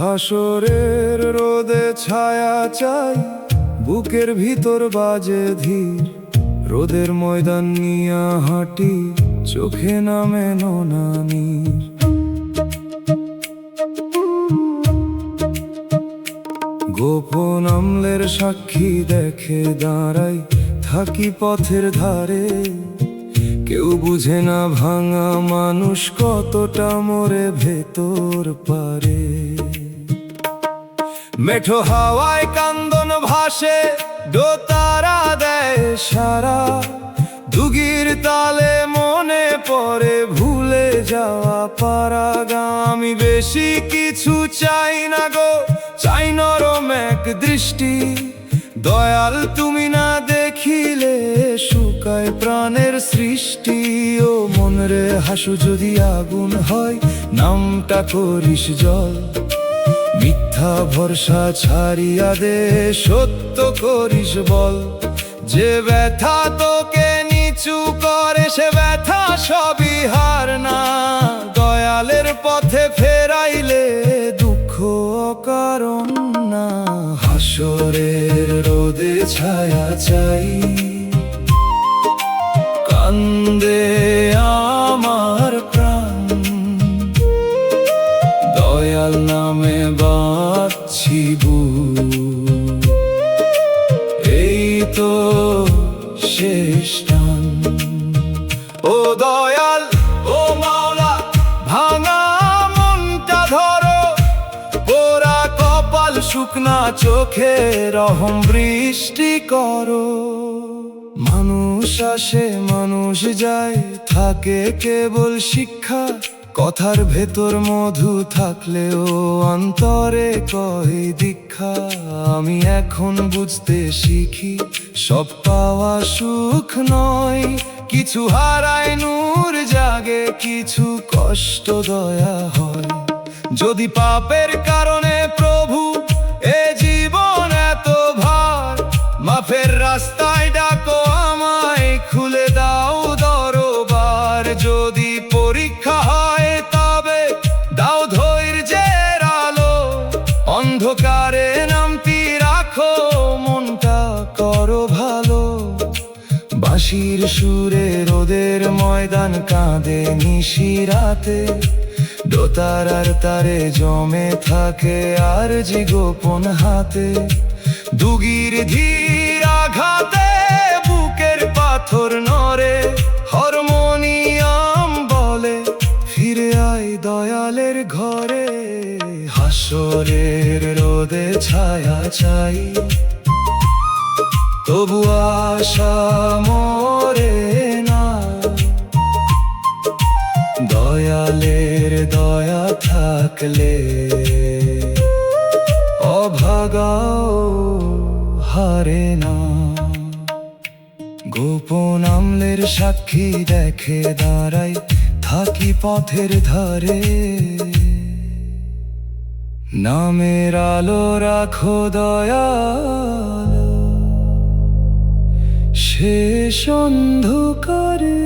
হাসরের রোদে ছায়া চাই, বুকের ভিতর বাজে ধীর। রোদের ময়দান নিয়া হাঁটি, চোখে নামে ননানির। গোপন আমলের সাক্ষী দেখে দাঁড়াই, থাকি পথের ধারে। কেউ বুঝে না ভাঙা মানুষ কতটা মরে ভেতর পারে। মেঠো হাওয়ায় কান্দন ভাসে, দোতারা দেয় সারা। দুগির তালে মনে পড়ে ভুলে যাওয়া পারাগা। আমি বেশি কিছু চাই না গো, চাই নরম এক দৃষ্টি। দয়াল তুমি না দেখিলে শুকায় প্রাণের সৃষ্টি। ও মনরে হাসু যদি আগুন হয়, নামটা করিস জল। মিথ্যা ভরসা ছাড়িয়া দে, সত্য করিস বল। যে ব্যথা তোকে নিচু করে, সে ব্যথা সবই হার না। দয়ালের পথে ফেরাইলে দুঃখ অকারণ না। হাসরের রোদে ছায়া চাই, কান্দে আমার প্রাণ। দয়াল নামে বাঁধছি বুক, এই তো শেষ টান। ও দয়াল, ও মাওলা, ভাঙা মনটা ধরো। পোড়া কপাল, শুকনা চোখে রহম বৃষ্টি করো। মানুষ আসে মানুষ যায়, থাকে কেবল শিক্ষা। কথার ভেতর মধু থাকলেও অন্তরে কয় দীক্ষা। আমি এখন বুঝতে শিখি, সব পাওয়া সুখ নয়। কিছু হারায় নূর জাগে, কিছু কষ্ট দয়া হয়। যদি পাপের কারণে প্রভু এ জীবন এত ভার, মাফের রাস্তায় ডাকো আমায়, খুলে দাও দরবার। যদি পরীক্ষা হয় তবে দাও ধৈর্যের আলো। অন্ধকারে নামতি রাখো, মনটা করো ভালো। বাঁশির সুরে রোদের ময়দান কাঁদে নিশিরাতে। দোতারার তারে জমে থাকে আরজি গোপন হাতে। দুগির ধীর আঘাতে বুকের পাথর নড়ে। হারমোনিয়াম বলে ফিরে আয় দয়ালের ঘরে। হাসরের রোদে ছায়া চাই, তবু আশা মরে না। দয়ালের দয়া থাকলে অভাগাও হারে না। গোপন আমলের সাক্ষী দেখে দাঁড়াই, থাকি পথের ধারে। নামের আলো রাখো দয়াল, শেষ অন্ধকারে।